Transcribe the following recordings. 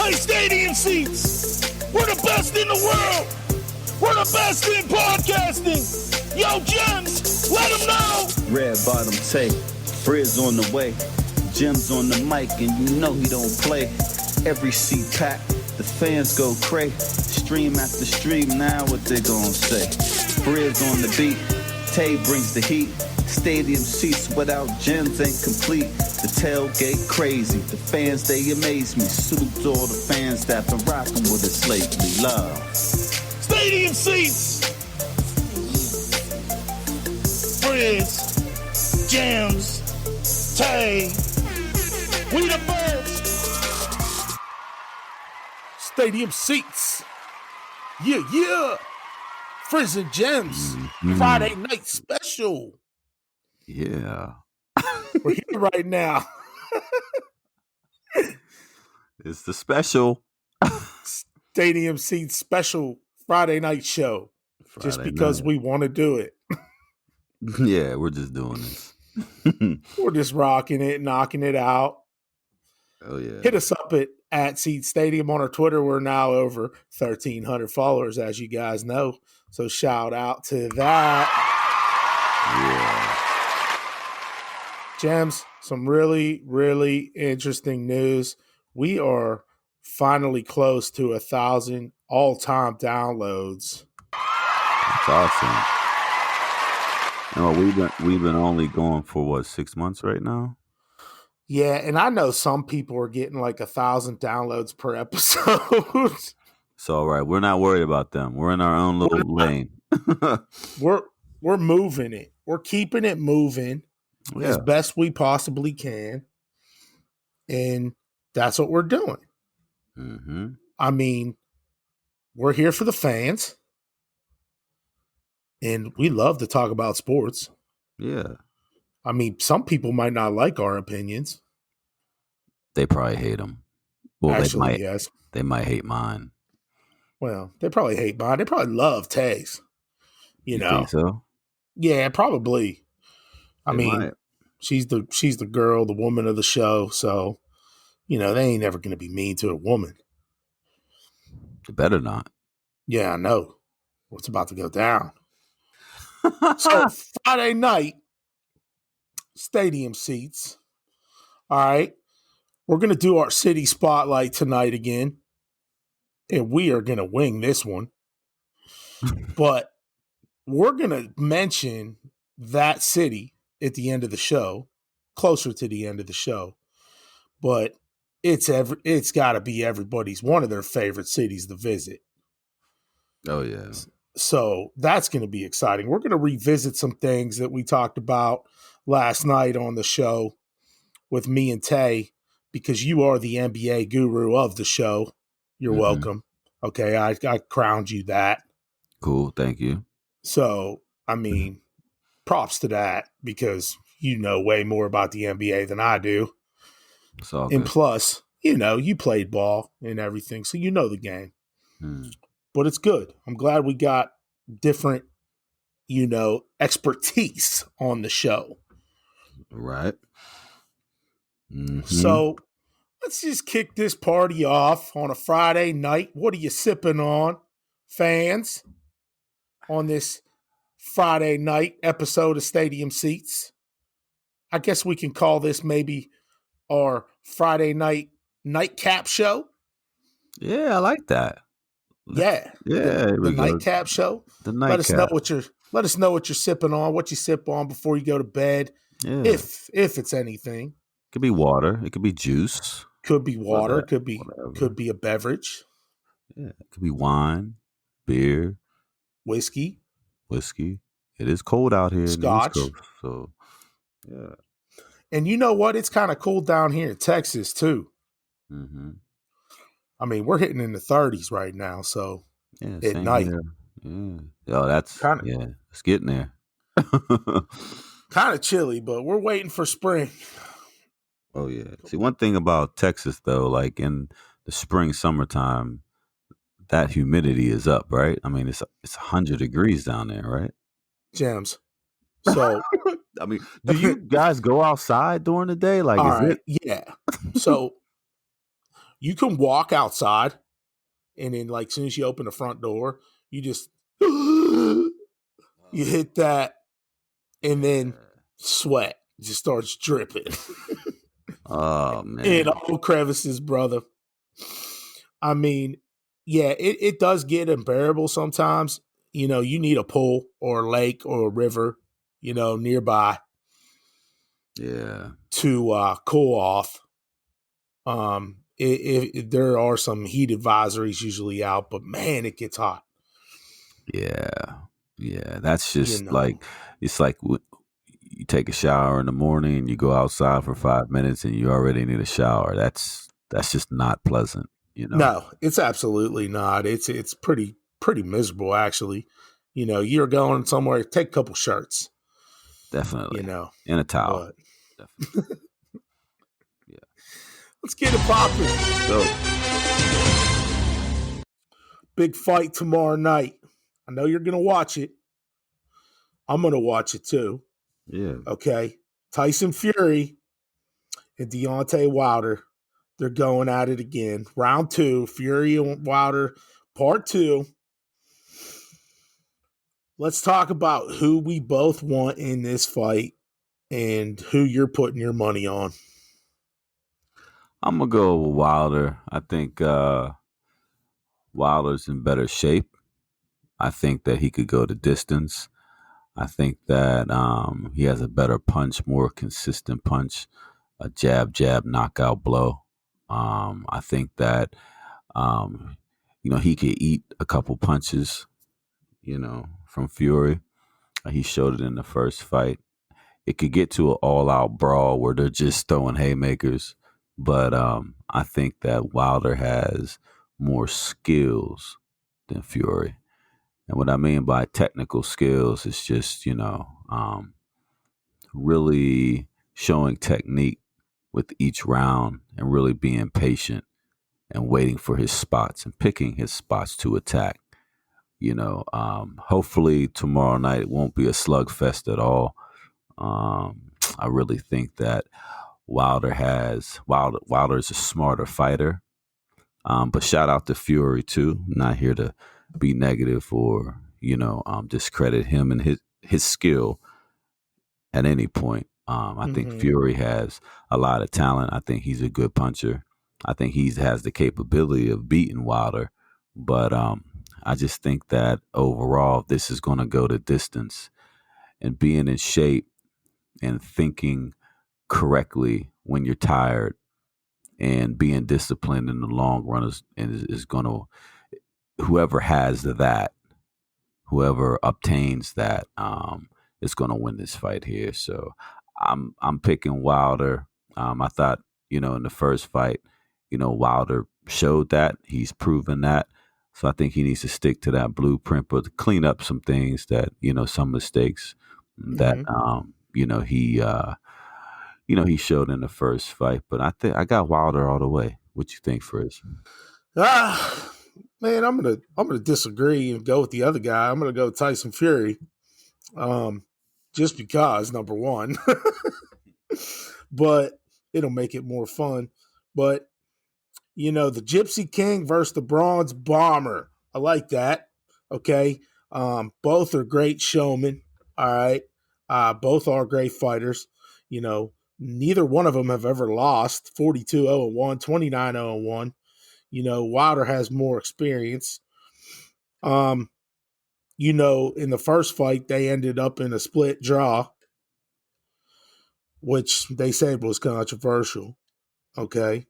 buy stadium seats. We're the best in the world. We're the best in podcasting. Yo, Gemz, let them know. Red bottom tape, Frizz on the way, Gemz on the mic, and you know he don't play. Every seat packed, the fans go cray. Stream after stream, now what they gon' say? Frizz on the beat, Tay brings the heat. Stadium seats without Gemz ain't complete. The tailgate crazy, the fans they amaze me. Salute to all the fans that been rocking with us lately. Love. Stadium seats. Frizz, Gemz, Tay, we the best. Stadium seats. Yeah. Frizz and Gemz, Friday night special. Yeah. We're here right now. It's the special Stadium seats special Friday night show. Friday just because night. we want to do it. Yeah, we're just doing this. We're just rocking it, knocking it out. Oh, yeah. Hit us up at Seat Stadium on our Twitter. We're now over 1,300 followers, as you guys know. So shout out to that. Yeah. Gemz, some really, really interesting news. We are finally close to 1,000 all-time downloads. That's awesome. You know, we've been only going for what, 6 months right now? Yeah, and I know some people are getting like 1,000 downloads per episode. It's all right. We're not worried about them. We're in our own little lane. We're moving it. We're keeping it moving as best we possibly can. And that's what we're doing. Mm-hmm. I mean, we're here for the fans. And we love to talk about sports. Yeah. I mean, some people might not like our opinions. They probably hate them. Well, actually, yes. They might hate mine. Well, they probably hate mine. They probably love Tay's. You know? Think so? Yeah, probably. I mean, might. she's the girl, the woman of the show. So, you know, they ain't never going to be mean to a woman. They better not. Yeah, I know. What's about to go down. So, Friday night, stadium seats. All right. We're going to do our city spotlight tonight again. And we are going to wing this one. But we're going to mention that city at the end of the show, closer to the end of the show. But it's got to be everybody's, one of their favorite cities to visit. Oh, yeah. So that's going to be exciting. We're going to revisit some things that we talked about last night on the show with me and Tay, because you are the NBA guru of the show. You're welcome. Okay, I crowned you that. Cool, thank you. So, I mean, props to that, because you know way more about the NBA than I do. It's all and good. Plus, you know, you played ball and everything, so you know the game. But it's good. I'm glad we got different, you know, expertise on the show. Right. Mm-hmm. So let's just kick this party off on a Friday night. What are you sipping on, fans, on this Friday night episode of Stadium Seats? I guess we can call this maybe our Friday night nightcap show. Yeah, I like that. Yeah. The nightcap show. The nightcap. Let us know what you're sipping on, what you sip on before you go to bed. Yeah. If it's anything. It could be water. It could be juice. Could be water. Could be a beverage. Yeah. It could be wine, beer, whiskey. It is cold out here. Scotch. In the East Coast, so yeah. And you know what? It's kind of cool down here in Texas too. Mm-hmm. I mean, we're hitting in the 30s right now. So at night. Here. Yeah. Oh, that's kind of, it's getting there. Kind of chilly, but we're waiting for spring. Oh, yeah. See, one thing about Texas, though, like in the spring, summertime, that humidity is up, right? I mean, it's 100 degrees down there, right? Gemz. So, I mean, do you guys go outside during the day? Like, all right, yeah. So You can walk outside, and then like as soon as you open the front door, you just you hit that, and then sweat just starts dripping. Oh man. In all crevices, brother. I mean, yeah, it does get unbearable sometimes. You know, you need a pool or a lake or a river, you know, nearby. Yeah. To cool off. There are some heat advisories usually out, but man, it gets hot. Yeah. Yeah. That's just You know. like, it's like you take a shower in the morning and you go outside for 5 minutes and you already need a shower. That's just not pleasant, you know? No, it's absolutely not. It's pretty miserable, actually. You know, you're going somewhere, take a couple shirts. Definitely. You know. And a towel. But definitely. Yeah. Let's get it popping. So, big fight tomorrow night. I know you're going to watch it. I'm going to watch it too. yeah. Okay. Tyson Fury and Deontay Wilder. They're going at it again. Round 2, Fury and Wilder, part 2. Let's talk about who we both want in this fight and who you're putting your money on. I'm going to go with Wilder. I think Wilder's in better shape. I think that he could go the distance. I think that he has a better punch, more consistent punch, a jab, knockout blow. I think that, he could eat a couple punches, from Fury. He showed it in the first fight. It could get to an all-out brawl where they're just throwing haymakers. But I think that Wilder has more skills than Fury. And what I mean by technical skills is just, really showing technique with each round and really being patient and waiting for his spots and picking his spots to attack. Hopefully tomorrow night it won't be a slugfest at all. I really think that Wilder is a smarter fighter. But shout out to Fury too. I'm not here to be negative or discredit him and his skill at any point. I think Fury has a lot of talent. I think he's a good puncher. I think he has the capability of beating Wilder. But I just think that overall, this is going to go the distance. And being in shape and thinking correctly when you're tired and being disciplined in the long run is going to, whoever obtains that, is going to win this fight here. So I'm picking Wilder. I thought, in the first fight, Wilder showed that. He's proven that. So I think he needs to stick to that blueprint, but clean up some things that, some mistakes that, he showed in the first fight. But I think I got Wilder all the way. What you think, Frizz? Man, I'm gonna disagree and go with the other guy. I'm gonna go with Tyson Fury. Just because, number one. But it'll make it more fun. But the Gypsy King versus the Bronze Bomber. I like that. Okay. Both are great showmen. All right. Both are great fighters. Neither one of them have ever lost. 42-0-1, 29-0-1. Wilder has more experience. In the first fight, they ended up in a split draw, which they said was controversial. Okay.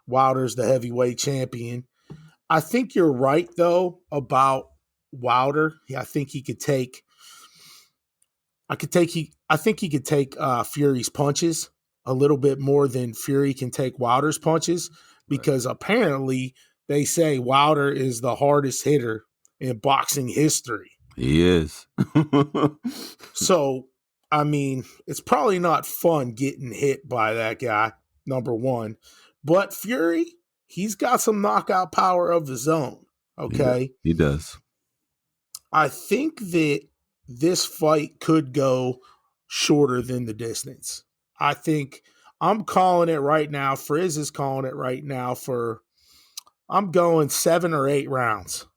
Wilder's the heavyweight champion. I think you're right, though, about Wilder. I think he could take Fury's punches a little bit more than Fury can take Wilder's punches, because apparently they say Wilder is the hardest hitter in boxing history. He is. So, I mean, it's probably not fun getting hit by that guy, number one. But Fury, he's got some knockout power of his own, okay? He does. I think that this fight could go shorter than the distance. I think I'm calling it right now. Frizz is calling it right now for I'm going 7 or 8 rounds.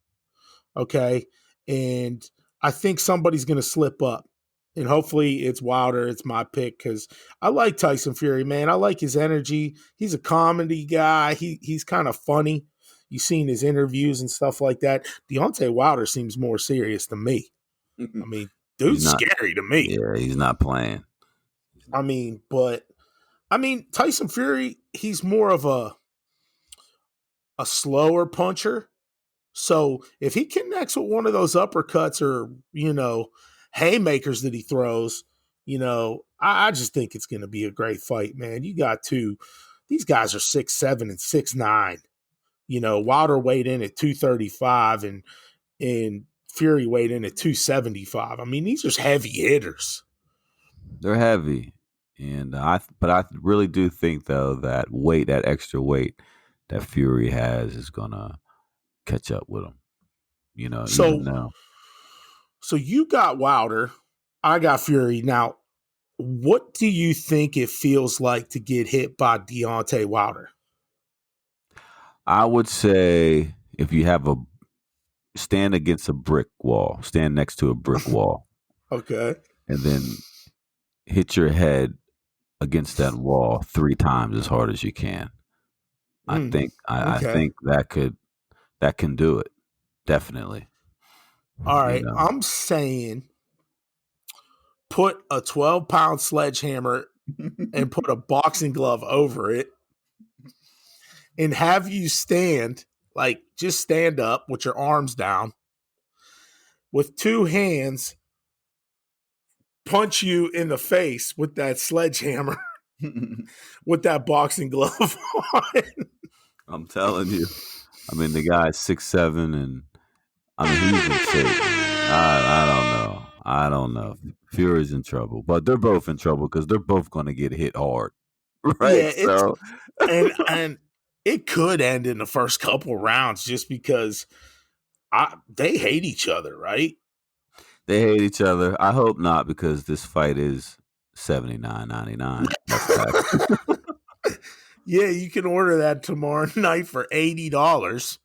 Okay. And I think somebody's going to slip up. And hopefully it's Wilder. It's my pick because I like Tyson Fury, man. I like his energy. He's a comedy guy. He's kind of funny. You've seen his interviews and stuff like that. Deontay Wilder seems more serious to me. I mean, dude's scary to me. Yeah, he's not playing. Tyson Fury, he's more of a slower puncher. So if he connects with one of those uppercuts or, haymakers that he throws, I just think it's going to be a great fight, man. You got these guys are 6'7" and 6'9". Wilder weighed in at 235 and Fury weighed in at 275. I mean, these are heavy hitters. They're heavy. And I really do think though that extra weight that Fury has is gonna catch up with him. So you got Wilder, I got Fury. Now, what do you think it feels like to get hit by Deontay Wilder? I would say if you have stand against a brick wall, stand next to a brick wall. Okay. And then hit your head against that wall 3 times as hard as you can. I think that can do it. Definitely. All right. I'm saying put a 12-pound sledgehammer and put a boxing glove over it and have you just stand up with your arms down with 2 hands, punch you in the face with that sledgehammer with that boxing glove on. I'm telling you. I mean, the guy's 6'7", and he's in shape. I don't know. Fury's in trouble, but they're both in trouble because they're both going to get hit hard, right? Yeah, and it could end in the first couple rounds just because they hate each other, right? They hate each other. I hope not, because this fight is $79.99. Yeah, you can order that tomorrow night for $80.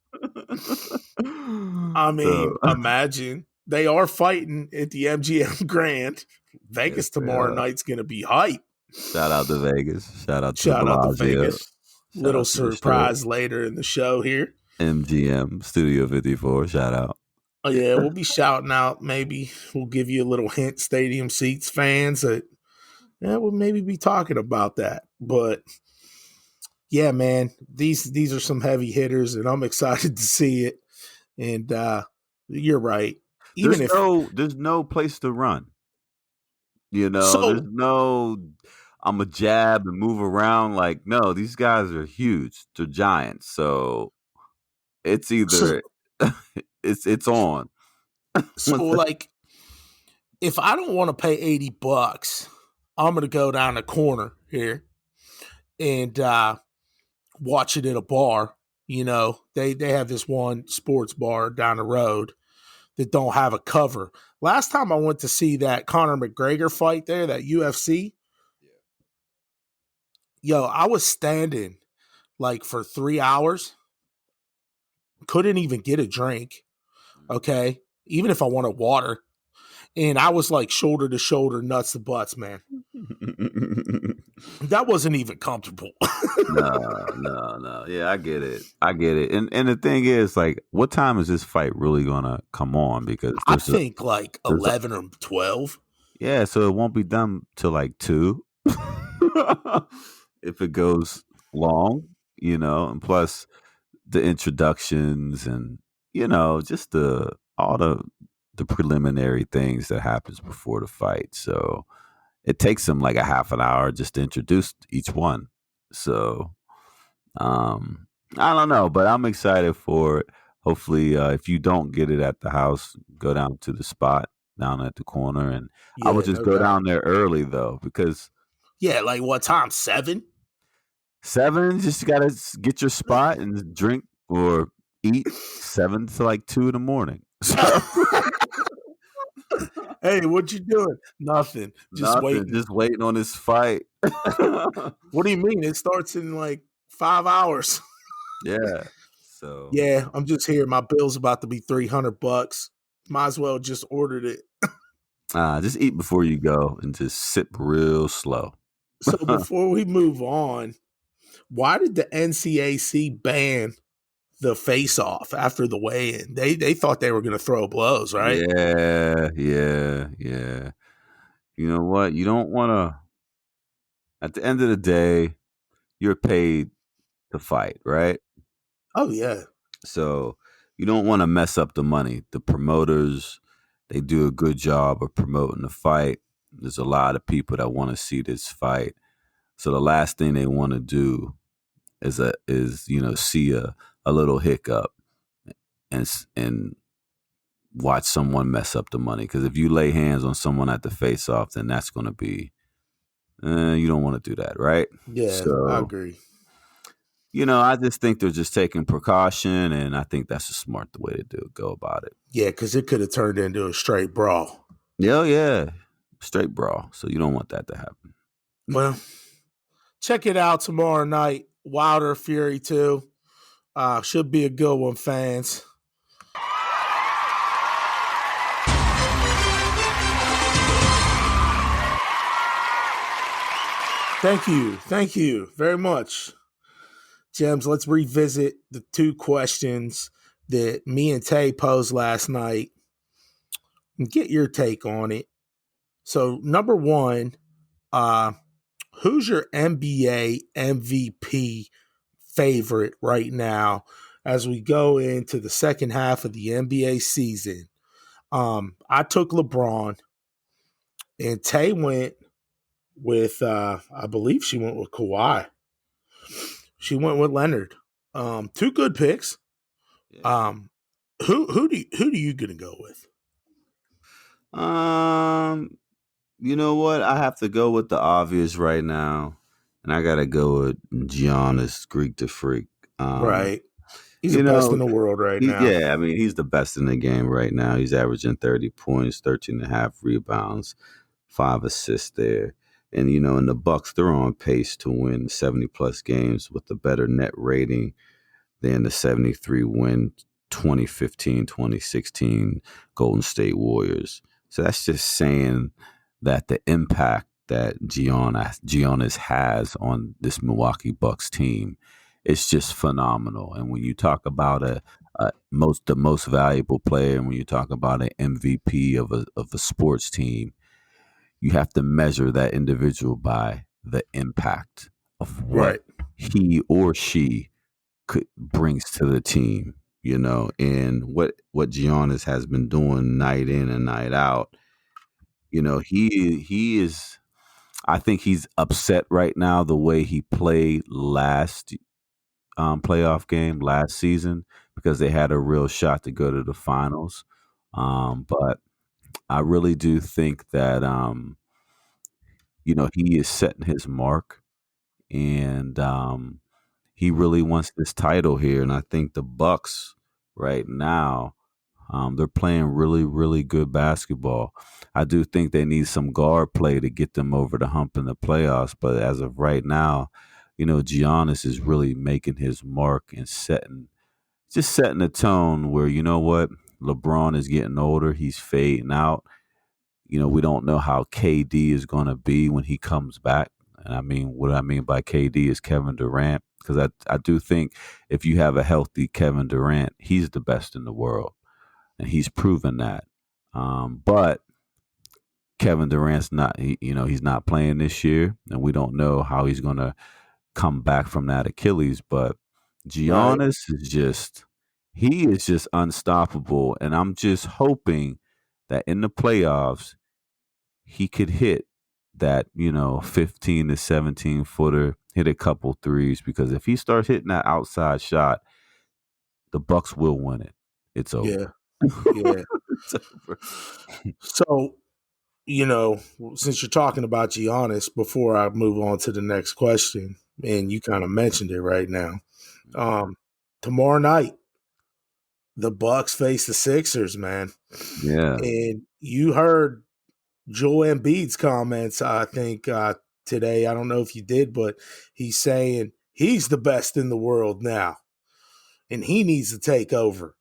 Imagine. They are fighting at the MGM Grand. Vegas tomorrow night's going to be hype. Shout out to Vegas. Shout out to Vegas. Little surprise later in the show here. MGM Studio 54. Shout out. Oh, yeah, we'll be shouting out. Maybe we'll give you a little hint, Stadium Seats fans, that we'll maybe be talking about that. But yeah, man, these are some heavy hitters, and I'm excited to see it. And you're right. There's no place to run. There's no I'm a jab and move around. Like, no, these guys are huge. They're giants. So it's either it's on. So if I don't want to pay $80, I'm gonna go down the corner here and watch it at a bar. They have this one sports bar down the road that don't have a cover. Last time I went to see that Conor McGregor fight there, that UFC, I was standing for 3 hours. Couldn't even get a drink. Okay. Even if I wanted water. And I was shoulder to shoulder, nuts to butts, man. That wasn't even comfortable. No. Yeah, I get it. And the thing is, what time is this fight really gonna come on? Because I think 11 or 12. Yeah, so it won't be done till 2. If it goes long, and plus the introductions and just all the preliminary things that happens before the fight. So it takes them a half an hour just to introduce each one. So I don't know, but I'm excited for it. Hopefully, if you don't get it at the house, go down to the spot down at the corner, and I would just go down there early though, because what time? 7? 7, just gotta get your spot and drink or eat 7 to 2 in the morning. So. Hey, what you doing? Nothing. Just waiting on this fight. What do you mean? It starts in 5 hours. Yeah. So Yeah, I'm just here. My bill's about to be $300. Might as well just ordered it. just eat before you go and just sip real slow. So before we move on, why did the NCAC ban the face-off after the weigh-in? They thought they were going to throw blows, right? Yeah. You know what? You don't want to. At the end of the day, you're paid to fight, right? Oh yeah, So you don't want to mess up the money. The promoters, they do a good job of promoting the fight. There's a lot of people that want to see this fight. So the last thing they want to do is see a little hiccup and watch someone mess up the money. Because if you lay hands on someone at the face off, then that's going to be you don't want to do that, right? yeah, I So agree. I just think they're just taking precaution, and I think that's a smart way to go about it. Yeah, because it could have turned into a straight brawl. Yeah, straight brawl. So you don't want that to happen. Well, check it out tomorrow night. Wilder Fury 2. Should be a good one, fans. Thank you very much. Gemz, let's revisit the two questions that me and Tay posed last night and get your take on it. So, number one, who's your NBA MVP favorite right now as we go into the second half of the NBA season? I took LeBron, and Tay went with, I believe she went with Kawhi. She went with Leonard. Two good picks. Um, who do you gonna go with? You know what? I have to go with the obvious right now, and I gotta go with Giannis, Greek to Freak. Right, he's the best in the world right now. Yeah, I mean he's the best in the game right now. He's averaging 30 points, 13 and a half rebounds, 5 assists there. And in the Bucks, they're on pace to win 70 plus games with a better net rating than the 73 win 2015-2016 Golden State Warriors. So that's just saying that the impact that Giannis has on this Milwaukee Bucks team is just phenomenal. And when you talk about the most valuable player, and when you talk about an MVP of a sports team, you have to measure that individual by the impact of what he or she brings to the team, and what Giannis has been doing night in and night out. He is. I think he's upset right now the way he played last playoff game last season because they had a real shot to go to the finals. But I really do think that he is setting his mark, and he really wants this title here. And I think the Bucks right now, they're playing really, really good basketball. I do think they need some guard play to get them over the hump in the playoffs. But as of right now, Giannis is really making his mark and setting the tone where, LeBron is getting older. He's fading out. We don't know how KD is going to be when he comes back. And I mean, what I mean by KD is Kevin Durant, because I do think if you have a healthy Kevin Durant, he's the best in the world, and he's proven that. But Kevin Durant's not, he's not playing this year, and we don't know how he's going to come back from that Achilles. But Giannis he is just unstoppable, and I'm just hoping that in the playoffs he could hit that 15 to 17 footer, hit a couple threes, because if he starts hitting that outside shot, the Bucks will win it. It's over. Yeah. It's over. So, since you're talking about Giannis, before I move on to the next question, and you kind of mentioned it right now, tomorrow night the Bucks face the Sixers, man. Yeah. And you heard Joel Embiid's comments, I think, today. I don't know if you did, but he's saying he's the best in the world now. and he needs to take over.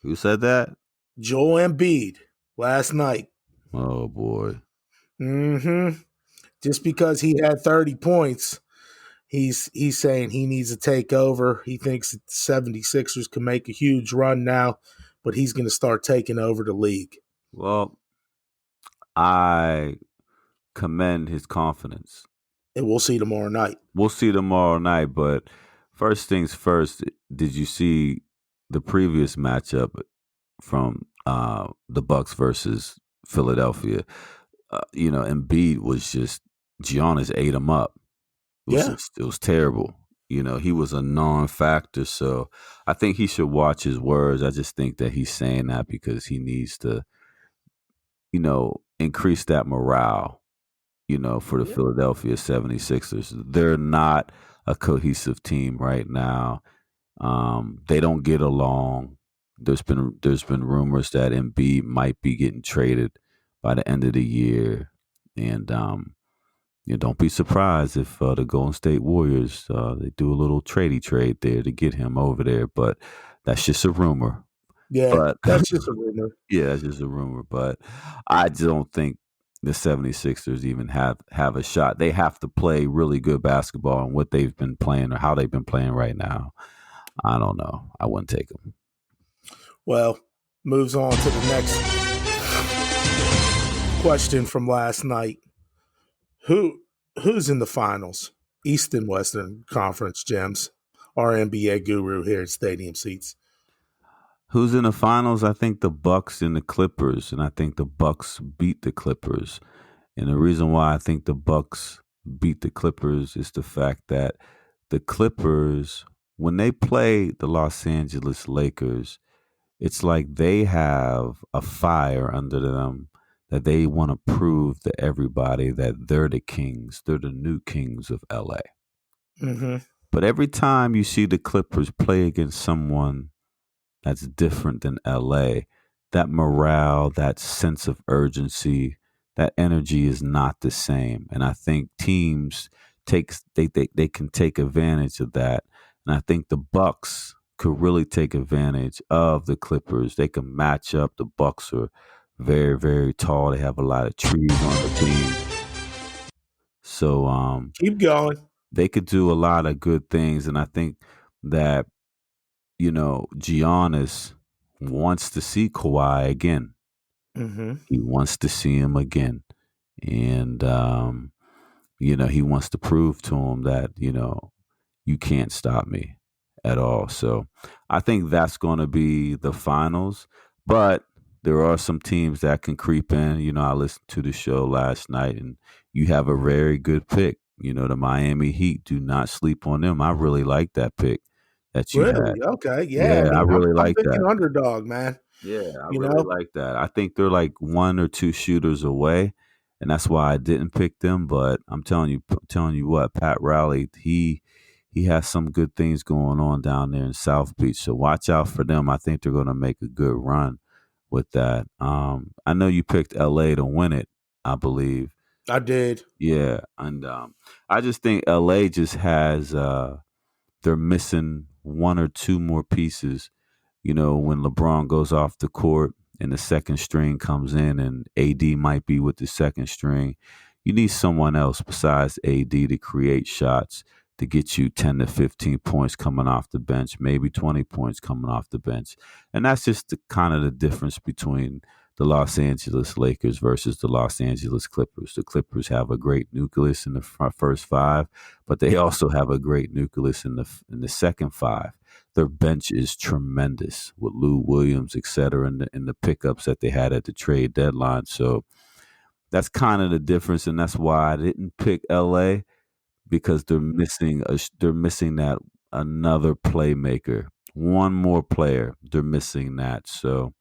Who said that? Joel Embiid last night. Oh boy. Just because he had 30 points, he's saying he needs to take over. He thinks that the 76ers can make a huge run now, but he's going to start taking over the league. Well, I commend his confidence. And we'll see tomorrow night. We'll see tomorrow night, but first things first, did you see the previous matchup from the Bucks versus Philadelphia? Embiid was just, Giannis ate him up. It was terrible. He was a non-factor, so I think he should watch his words. I just think that he's saying that because he needs to, increase that morale, for the Philadelphia 76ers. They're not a cohesive team right now. They don't get along. There's been rumors that Embiid might be getting traded by the end of the year, and don't be surprised if the Golden State Warriors they do a little trade there to get him over there. But that's just a rumor. Yeah, but, that's just a rumor. Yeah, that's just a rumor. But I don't think the 76ers even have a shot. They have to play really good basketball, and what they've been playing or how they've been playing right now, I don't know. I wouldn't take them. Well, moves on to the next question from last night. Who's in the finals? East and Western Conference, Gemz, our NBA guru here at Stadium Seats. Who's in the finals? I think the Bucks and the Clippers, and I think the Bucks beat the Clippers. And the reason why I think the Bucks beat the Clippers is the fact that the Clippers, when they play the Los Angeles Lakers, it's like they have a fire under them that they want to prove to everybody that they're the kings. They're the new kings of LA. Mm-hmm. But every time you see the Clippers play against someone that's different than LA, that morale, that sense of urgency, that energy is not the same. And I think teams they can take advantage of that. And I think the Bucks could really take advantage of the Clippers. They can match up. The Bucks are very, very tall. They have a lot of trees on the team. So keep going. They could do a lot of good things. And I think that Giannis wants to see Kawhi again. Mm-hmm. He wants to see him again. And, he wants to prove to him that, you can't stop me at all. So I think that's going to be the finals. But there are some teams that can creep in. I listened to the show last night, and you have a very good pick. The Miami Heat, do not sleep on them. I really like that pick. That you really? had. Okay, yeah. I really like that. Underdog, man. Yeah, I really like that. I think they're like 1 or 2 shooters away, and that's why I didn't pick them. But I'm telling you what, Pat Riley, he has some good things going on down there in South Beach. So watch out for them. I think they're going to make a good run with that. I know you picked LA to win it, I believe. I did. Yeah, and I just think LA just has they're missing 1 or 2 more pieces. When LeBron goes off the court and the second string comes in and AD might be with the second string, you need someone else besides AD to create shots to get you 10 to 15 points coming off the bench, maybe 20 points coming off the bench. And that's just kind of the difference between the Los Angeles Lakers versus the Los Angeles Clippers. The Clippers have a great nucleus in the first 5, but they also have a great nucleus in the second 5. Their bench is tremendous with Lou Williams, et cetera, and the pickups that they had at the trade deadline. So that's kind of the difference, and that's why I didn't pick LA, because they're missing that another playmaker, one more player. They're missing that, so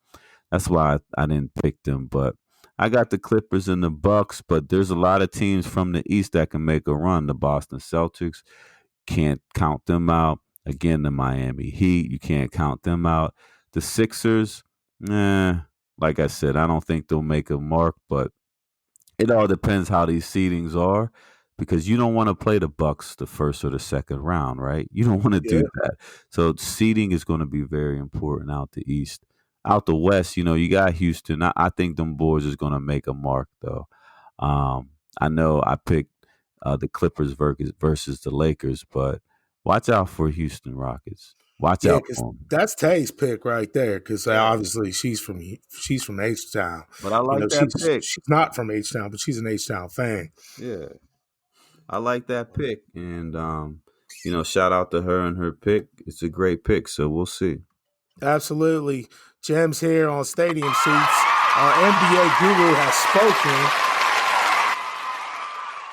that's why I didn't pick them. But I got the Clippers and the Bucks, but there's a lot of teams from the East that can make a run. The Boston Celtics, can't count them out. Again, the Miami Heat, you can't count them out. The Sixers, like I said, I don't think they'll make a mark, but it all depends how these seedings are. because you don't want to play the Bucks the first or the second round, right? You don't want to do Yeah. that. So seeding is going to be very important out the East. Out the West, you got Houston. I think them boys is going to make a mark, though. I know I picked the Clippers versus the Lakers, but watch out for Houston Rockets. Watch Yeah, out because for them. that's Tay's pick right there. Because Yeah. obviously she's from H Town. But I like that pick. She's not from H Town, but she's an H Town fan. Yeah, I like that pick, and shout out to her and her pick. It's a great pick, so we'll see. Absolutely, Gemz here on Stadium Seats. Our NBA guru has spoken.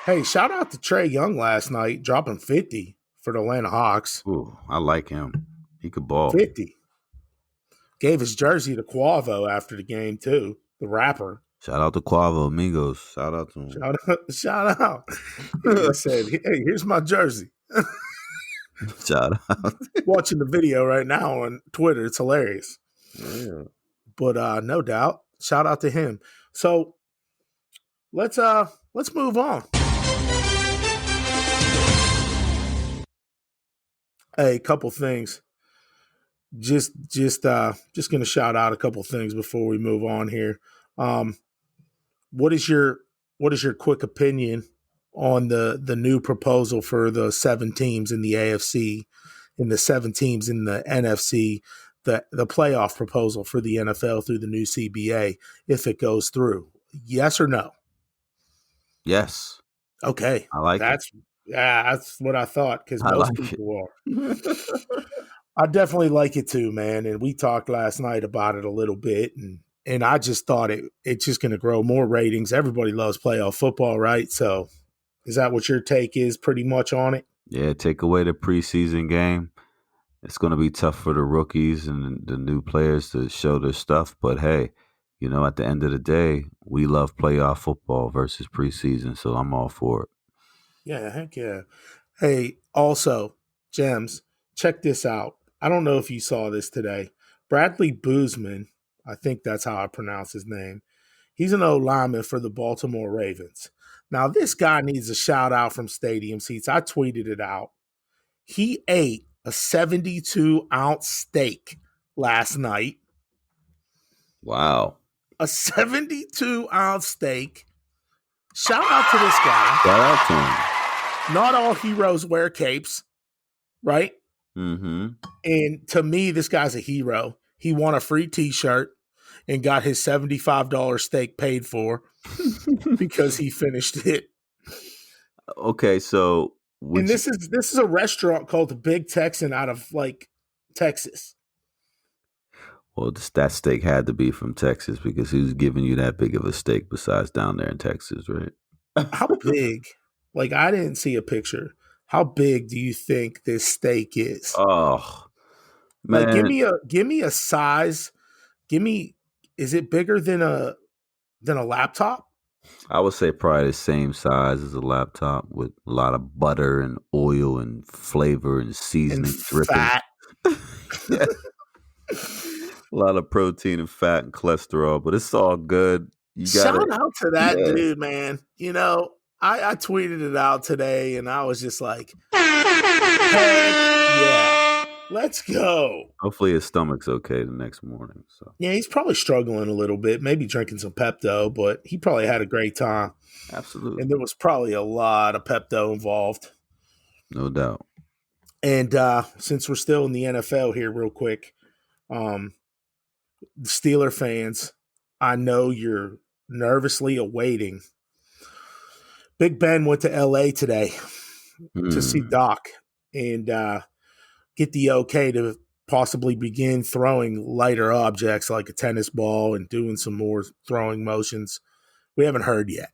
Hey, shout out to Trae Young last night, dropping 50 for the Atlanta Hawks. Ooh, I like him. He could ball. 50. Gave his jersey to Quavo after the game, too, the rapper. Shout out to Quavo Amigos. Shout out to him. Shout out. He said, hey, here's my jersey. Shout out. Watching the video right now on Twitter. It's hilarious. Yeah. But no doubt, shout out to him. So let's move on. A couple things. Just gonna shout out a couple things before we move on here. What is your quick opinion on the new proposal for the 7 teams in the AFC and the 7 teams in the NFC, the playoff proposal for the NFL through the new CBA, if it goes through? Yes or no? Yes. Okay. I like it. That's what I thought, because most people are. I definitely like it too, man. And we talked last night about it a little bit, and I just thought it's just going to grow more ratings. Everybody loves playoff football, right? So is that what your take is pretty much on it? Yeah, take away the preseason game. It's going to be tough for the rookies and the new players to show their stuff. But hey, at the end of the day, we love playoff football versus preseason. So I'm all for it. Yeah, heck yeah. Hey, also, Gemz, check this out. I don't know if you saw this today. Bradley Boozman, I think that's how I pronounce his name. He's an old lineman for the Baltimore Ravens. Now, this guy needs a shout out from Stadium Seats. I tweeted it out. He ate a 72-ounce steak last night. Wow. A 72-ounce steak. Shout out to this guy. Shout out to him. Not all heroes wear capes, right? Mm-hmm. And to me, this guy's a hero. He won a free T-shirt and got his $75 steak paid for because he finished it. Okay, so and this is a restaurant called the Big Texan out of Texas. Well, that steak had to be from Texas, because who's giving you that big of a steak besides down there in Texas, right? How big? I didn't see a picture. How big do you think this steak is? Oh, man. Give me a size. Is it bigger than a laptop? I would say probably the same size as a laptop, with a lot of butter and oil and flavor and seasoning dripping. Fat. Yeah. A lot of protein and fat and cholesterol, but it's all good. Shout out to that dude, man. I tweeted it out today, and I was just like, heck yeah, let's go. Hopefully his stomach's okay the next morning. So yeah, he's probably struggling a little bit, maybe drinking some Pepto, but he probably had a great time. Absolutely. And there was probably a lot of Pepto involved. No doubt. And since we're still in the NFL here real quick, the Steeler fans, I know you're nervously awaiting. Big Ben went to L.A. today to see Doc and get the okay to possibly begin throwing lighter objects like a tennis ball and doing some more throwing motions. We haven't heard yet.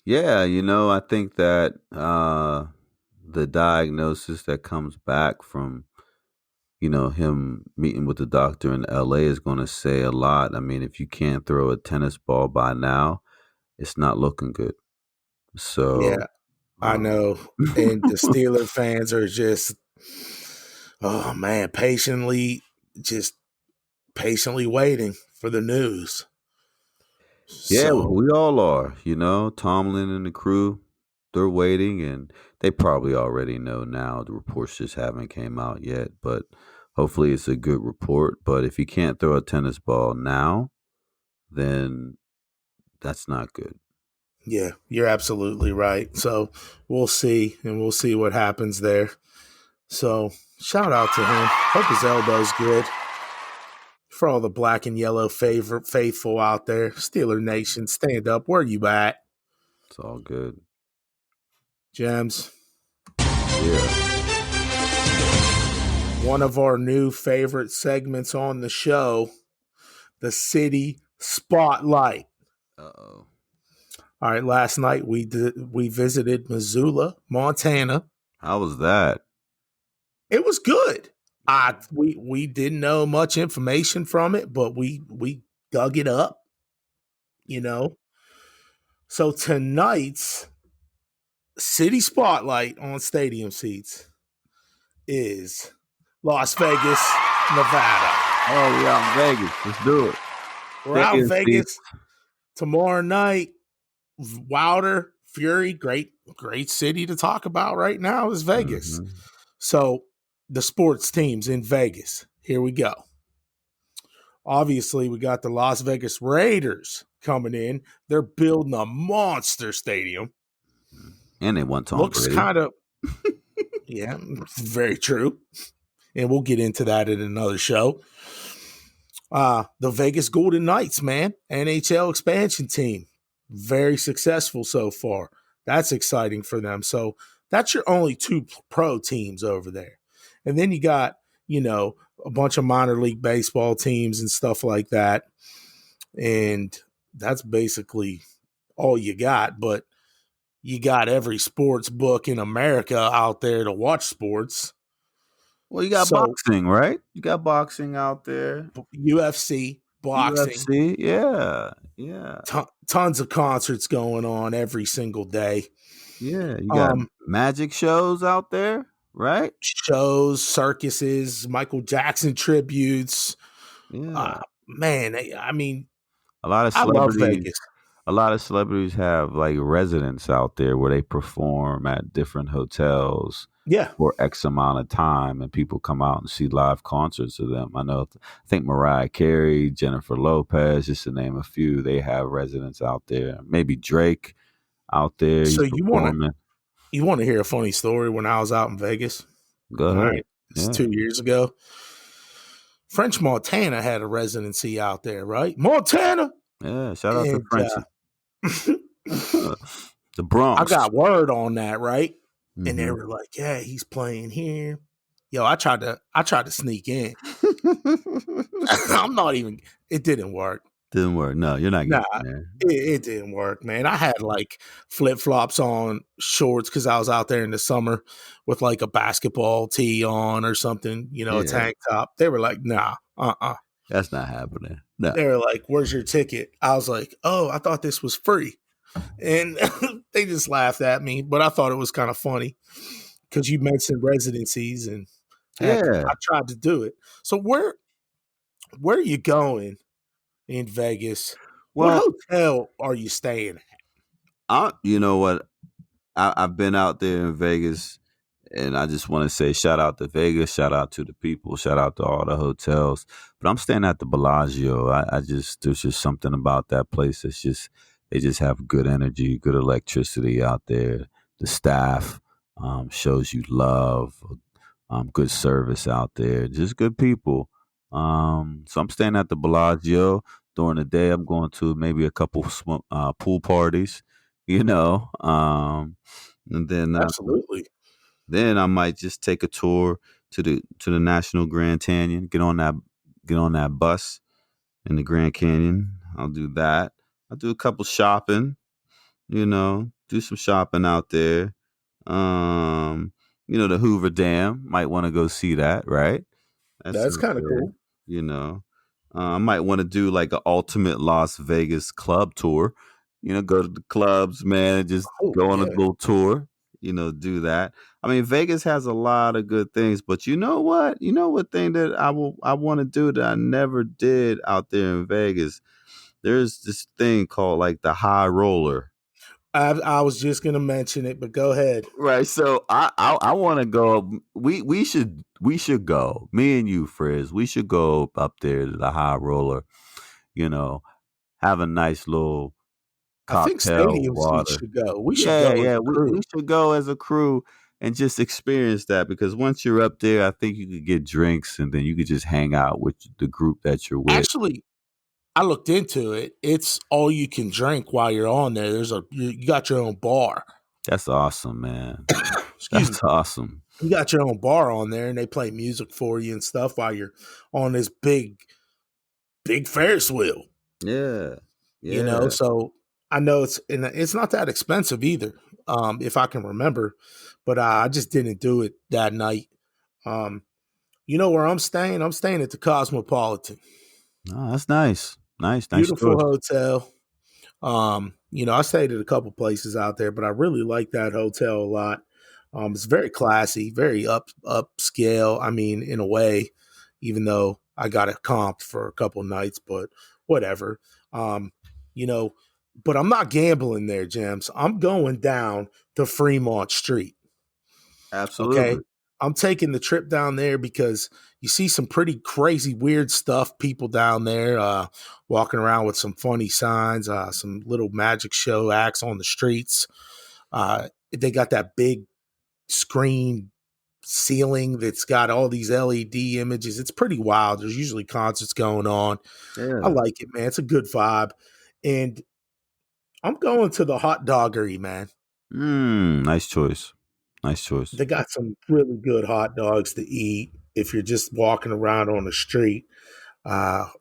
Yeah, I think that the diagnosis that comes back from, him meeting with the doctor in LA is going to say a lot. I mean, if you can't throw a tennis ball by now, it's not looking good. So yeah, I know. And the Steeler fans are just, oh man, patiently waiting for the news. Yeah, So we all are. Tomlin and the crew, they're waiting, and they probably already know now. The reports just haven't came out yet, but hopefully it's a good report. But if he can't throw a tennis ball now, then that's not good. yeah, you're absolutely right. So we'll see, and we'll see what happens there. So shout out to him. Hope his elbow's good. For all the black and yellow faithful out there, Steeler Nation, stand up. Where you at? It's all good. Gemz. Yeah. One of our new favorite segments on the show, the City Spotlight. Uh-oh. All right, last night we visited Missoula, Montana. How was that? It was good. We didn't know much information from it, but we dug it up, So tonight's City Spotlight on Stadium Seats is Las Vegas, Nevada. Oh, we out in Vegas. Let's do it. We're out in Vegas tomorrow night. Wilder, Fury, great city to talk about right now is Vegas. Mm-hmm. So the sports teams in Vegas. Here we go. Obviously, we got the Las Vegas Raiders coming in. They're building a monster stadium. And they won Tom Looks Brady. kind of, yeah, very true. And we'll get into that in another show. The Vegas Golden Knights, man, NHL expansion team. Very successful so far. That's exciting for them. So that's your only two pro teams over there. And then you got, a bunch of minor league baseball teams and stuff like that. And that's basically all you got. But you got every sports book in America out there to watch sports. Well, you got boxing, right? You got boxing out there. UFC, boxing. UFC, yeah. Tons of concerts going on every single day. Yeah, you got magic shows out there, right? Shows, circuses, Michael Jackson tributes. Yeah. Man, I mean, a lot of I love celebrities. Vegas. A lot of celebrities have like residents out there where they perform at different hotels. Yeah. For X amount of time, and people come out and see live concerts of them. I think Mariah Carey, Jennifer Lopez, just to name a few, they have residents out there. Maybe Drake out there. So you want to hear a funny story? When I was out in Vegas, go ahead. Right, it's 2 years ago. French Montana had a residency out there, right? Montana. Yeah, shout out to French. The Bronx. I got word on that, right? Mm-hmm. And they were like, "Yeah, he's playing here." Yo, I tried to sneak in. I'm not even. It didn't work. Didn't work. No, you're not getting there. It didn't work, man. I had like flip flops on, shorts because I was out there in the summer with like a basketball tee on or something, a tank top. They were like, "Nah, that's not happening." No. They were like, "Where's your ticket?" I was like, "Oh, I thought this was free." And they just laughed at me, but I thought it was kind of funny because you mentioned residencies, and heck, I tried to do it. So where are you going in Vegas? Well, what hotel are you staying at? You know what? I've been out there in Vegas, and I just want to say shout out to Vegas, shout out to the people, shout out to all the hotels. But I'm staying at the Bellagio. There's just something about that place that's just. They just have good energy, good electricity out there. The staff shows you love, good service out there, just good people. So I'm staying at the Bellagio. During the day, I'm going to maybe a couple pool parties, and then absolutely. Then I might just take a tour to the National Grand Canyon. Get on that bus in the Grand Canyon. I'll do that. I'll do a couple shopping, do some shopping out there. The Hoover Dam, might want to go see that, right? That's kind of cool. I might want to do like an ultimate Las Vegas club tour, go to the clubs, man, and just go on a little tour, do that. I mean, Vegas has a lot of good things, but you know what thing that I want to do that I never did out there in Vegas there's this thing called like the high roller. I was just gonna mention it, but go ahead. Right. So I want to go. We should go. Me and you, Frizz. We should go up there to the high roller. You know, have a nice little I think cocktail Stadium Seats water. should go. We should Yeah, go as yeah. a We crew. should go as a crew and just experience that, because once you're up there, I think you could get drinks and then you could just hang out with the group that you're with. Actually, I looked into it. It's all you can drink while you're on there. You got your own bar. That's awesome, man. Excuse me. That's awesome. You got your own bar on there, and they play music for you and stuff while you're on this big Ferris wheel. Yeah. Yeah. So I know it's not that expensive either, if I can remember, but I just didn't do it that night. You know where I'm staying? I'm staying at the Cosmopolitan. Oh, that's nice. Nice Beautiful choice. hotel. I stayed at a couple places out there, but I really like that hotel a lot. It's very classy, very upscale. I mean, in a way, even though I got it comped for a couple nights, but whatever. But I'm not gambling there, Gemz. I'm going down to Fremont Street. Absolutely. Okay. I'm taking the trip down there because you see some pretty crazy, weird stuff. People down there walking around with some funny signs, some little magic show acts on the streets. They got that big screen ceiling that's got all these LED images. It's pretty wild. There's usually concerts going on. Yeah. I like it, man. It's a good vibe. And I'm going to the hot doggery, man. Nice choice. Nice choice. They got some really good hot dogs to eat if you're just walking around on the street.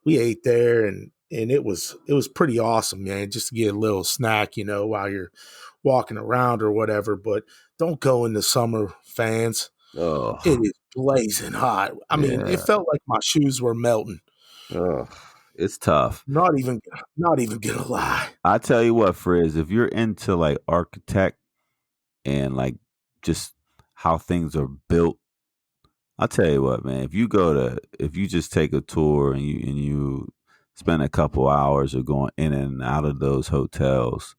We ate there and it was pretty awesome, man, just to get a little snack, while you're walking around or whatever. But don't go in the summer, fans. Oh, It is blazing hot. I mean, it felt like my shoes were melting. it's tough. Not even gonna lie. I tell you what, Frizz, if you're into like architect and like just how things are built, I'll tell you what, man. If you just take a tour and you spend a couple hours of going in and out of those hotels,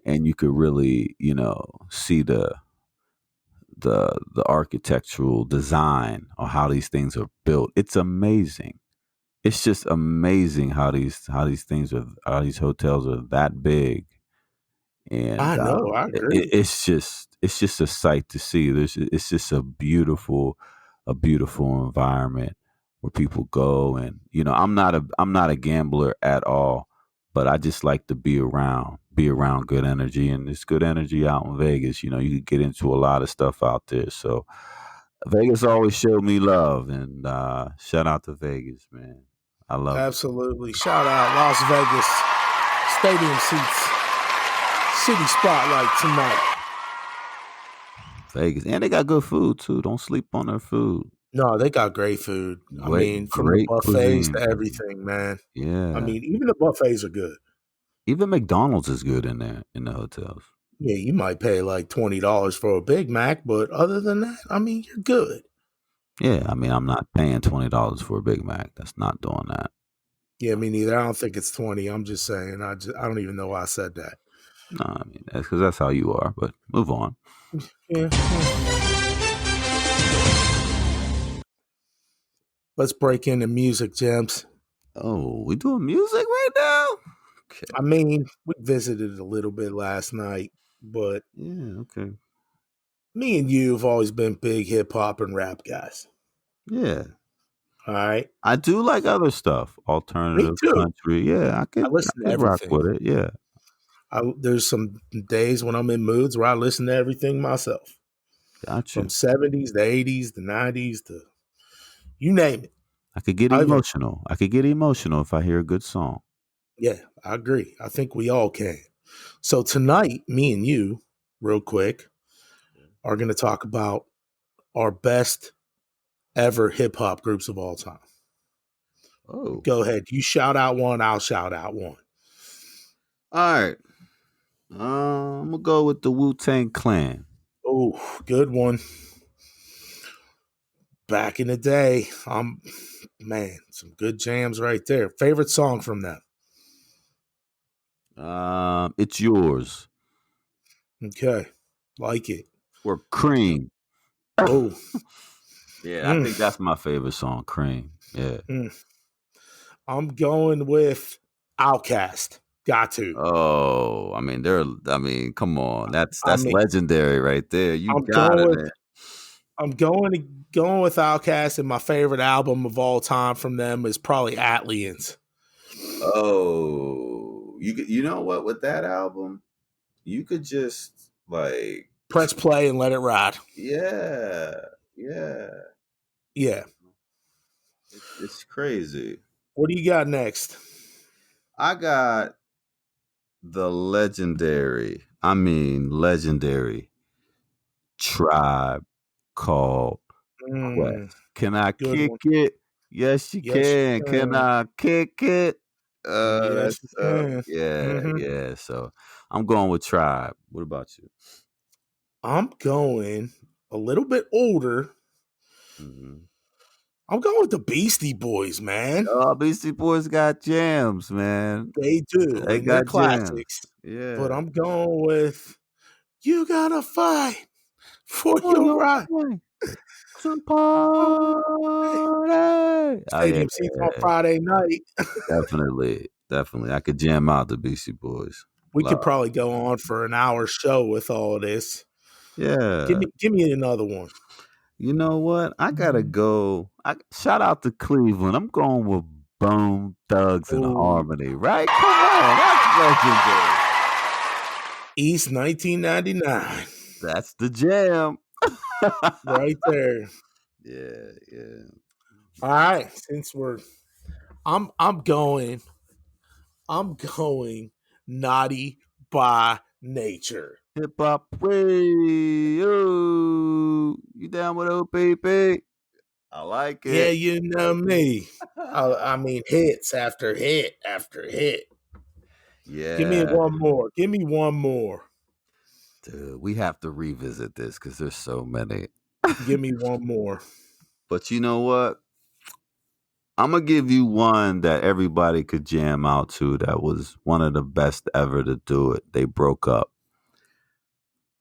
and you could really, see the architectural design or how these things are built. It's amazing. It's just amazing how these hotels are that big, and I know, I agree. it's just a sight to see. It's just a beautiful environment where people go, and I'm not a gambler at all, but I just like to be around good energy, and there's good energy out in Vegas. You could get into a lot of stuff out there. So Vegas always showed me love, and shout out to Vegas, man. I love it. Absolutely. Shout out Las Vegas. Stadium Seats. City Spotlight tonight. Vegas, and they got good food too. Don't sleep on their food. No, they got great food. From the buffets cuisine. to everything, man. Yeah. I mean, even the buffets are good. Even McDonald's is good in there in the hotels. Yeah, you might pay like $20 for a Big Mac, but other than that, I mean, you're good. Yeah, I mean, I'm not paying $20 for a Big Mac. That's not doing that. Yeah, me neither. I don't think it's 20. I'm just saying. I don't even know why I said that. No, I mean, that's because that's how you are. But move on. Yeah. Let's break into music, Gemz. Oh, we doing music right now? Okay. I mean, we visited a little bit last night, but Yeah, okay. me and you have always been big hip hop and rap guys. Yeah. All right. I do like other stuff. Alternative Me too. country. Yeah, I could listen to rock everything. with it. Yeah. There's some days when I'm in moods where I listen to everything myself. Gotcha. From 70s, the 80s, the 90s, to you name it. I could get emotional. I could get emotional if I hear a good song. Yeah, I agree. I think we all can. So tonight, me and you, real quick, are going to talk about our best ever hip hop groups of all time. Oh. Go ahead. You shout out one, I'll shout out one. All right. I'm going to go with the Wu-Tang Clan. Oh, good one. Back in the day, man, some good jams right there. Favorite song from them? It's yours. Okay, like it. Or Cream. Oh, Yeah, I think that's my favorite song, Cream. Yeah. I'm going with Outkast. Got to. Oh, come on. That's I mean, legendary right there. You I'm got going it, with man. going with Outkast, and my favorite album of all time from them is probably Atlians. Oh, you know what? With that album, you could just like Press play and let it ride. yeah. Yeah. It's crazy. What do you got next? I got the legendary Tribe Called Quest. Can I Good kick one. it? Yes, you Yes, can. you Can can. I kick it? Yes, That's you can. yeah. So I'm going with Tribe. What about you? I'm going a little bit older. Mm-hmm. I'm going with the Beastie Boys, man. Oh, Beastie Boys got jams, man. They do, They and they're got jams. classics. But Yeah. I'm going with You Gotta Fight for Oh, Your your Right. way to party. Oh yeah, Stadium seats on Friday night. definitely. I could jam out the Beastie Boys. We Love. could probably go on for an hour show with all this. Yeah. Give me another one. You know what? I gotta go. Shout out to Cleveland. I'm going with Bone Thugs and Oh, Harmony. Right? Come on, that's legendary. East 1999, That's the jam. right there. Yeah. All right, since I'm going naughty by nature. Hip hop way. Ooh. You down with OPP? I like Yeah, it. you know me. I mean, hits after hit after hit. Give me Yeah. one more. Give me one more. Dude, we have to revisit this because there's so many. Give me one more. But you know what? I'm gonna give you one that everybody could jam out to. That was one of the best ever to do it. They broke up,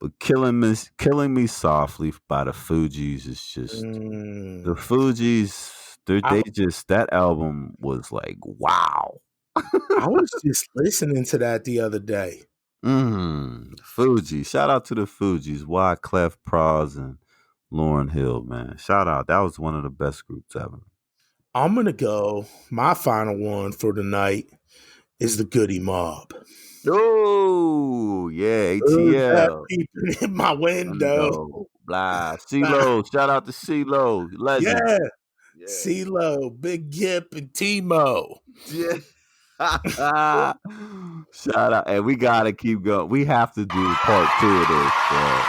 but killing me softly by the Fugees is just the Fugees. They just that album was like wow. I was just listening to that the other day. Fugees. Shout out to the Fugees. Wyclef Pros and Lauryn Hill, man. Shout out. That was one of the best groups ever. I'm gonna go. My final one for the night is the Goody Mob. Oh, yeah, Who's that ATL. peeping in my window? Blah. CeeLo. Shout out to CeeLo. Legend. Yeah. Yeah. CeeLo, Big Gip, and Timo. Yeah. Shout out. And we got to keep going. We have to do part 2 of this, bro.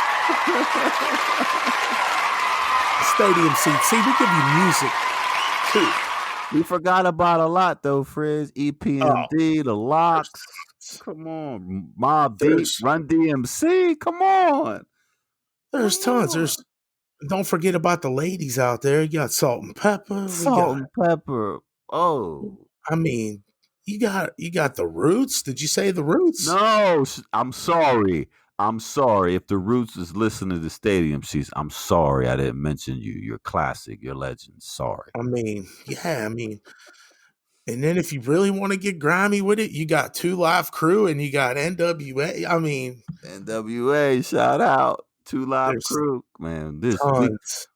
Stadium seats. See, we give you music, too. We forgot about a lot, though, Frizz. EPMD, The Locks. Come on. Mobb Deep, Run DMC. Come on. There's tons. Don't forget about the ladies out there. You got Salt and Pepper. Salt and Pepper. Oh. I mean, you got the Roots. Did you say the Roots? No, I'm sorry. If the Roots is listening to Stadium Seats, I'm sorry I didn't mention you. You're classic. You're legend. Sorry. I mean, yeah. I mean, and then if you really want to get grimy with it, you got 2 Live Crew and you got NWA. I mean, NWA, shout out. 2 Live Crew, man.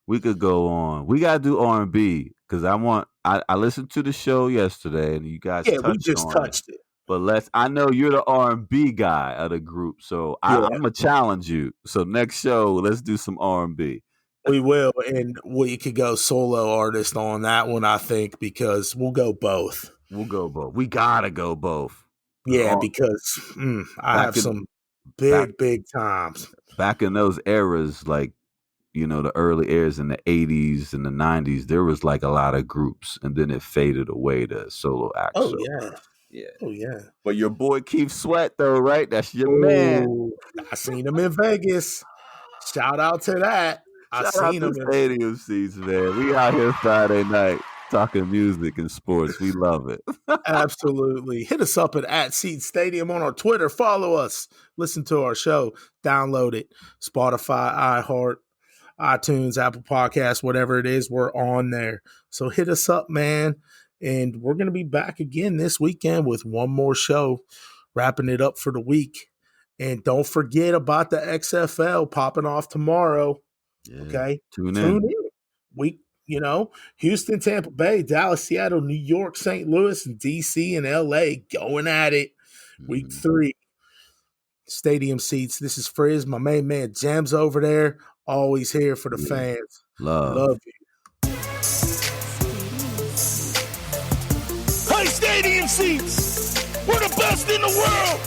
We could go on. We gotta do R&B because I listened to the show yesterday and you guys touched it. But I know you're the R&B guy of the group, so I'm gonna challenge you. So next show, let's do some R&B. We will, and we could go solo artist on that one, I think, because we'll go both. We gotta go both. Yeah, because I have some big times. Back in those eras, like, you know, the early eras in the 80s and the 90s, there was like a lot of groups, and then it faded away to solo acts. Oh, so, yeah. Yeah. Oh, yeah. But your boy Keith Sweat, though, right? That's your man. I seen him in Vegas. Shout out to that. Shout out to Stadium Seats, man. We out here Friday night. Talking music and sports. We love it. Absolutely. Hit us up at Seed Stadium on our Twitter. Follow us. Listen to our show. Download it. Spotify, iHeart, iTunes, Apple Podcasts, whatever it is, we're on there. So hit us up, man. And we're going to be back again this weekend with one more show, wrapping it up for the week. And don't forget about the XFL popping off tomorrow. Yeah, okay? Tune in. Houston, Tampa Bay, Dallas, Seattle, New York, St. Louis, and DC and LA going at it. Week 3. Stadium seats. This is Frizz, my main man Gemz over there. Always here for the fans. Love you. Hey, stadium seats. We're the best in the world.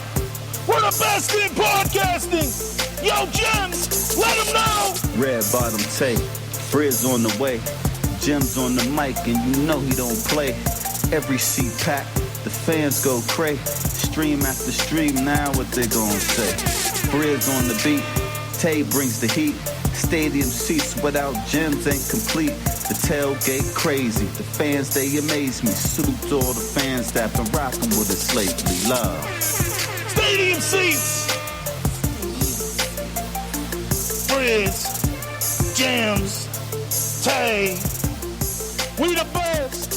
We're the best in podcasting. Yo, Gemz, let them know. Red bottom tape, Frizz on the way. Gemz on the mic, and you know he don't play. Every seat packed, the fans go cray. Stream after stream, now what they gon' say? Frizz on the beat, Tay brings the heat. Stadium seats without Gemz ain't complete. The tailgate crazy, the fans they amaze me. Salute to all the fans that been rockin' with us lately. Love. Stadium seats. Frizz, Gemz, Tay. We the best.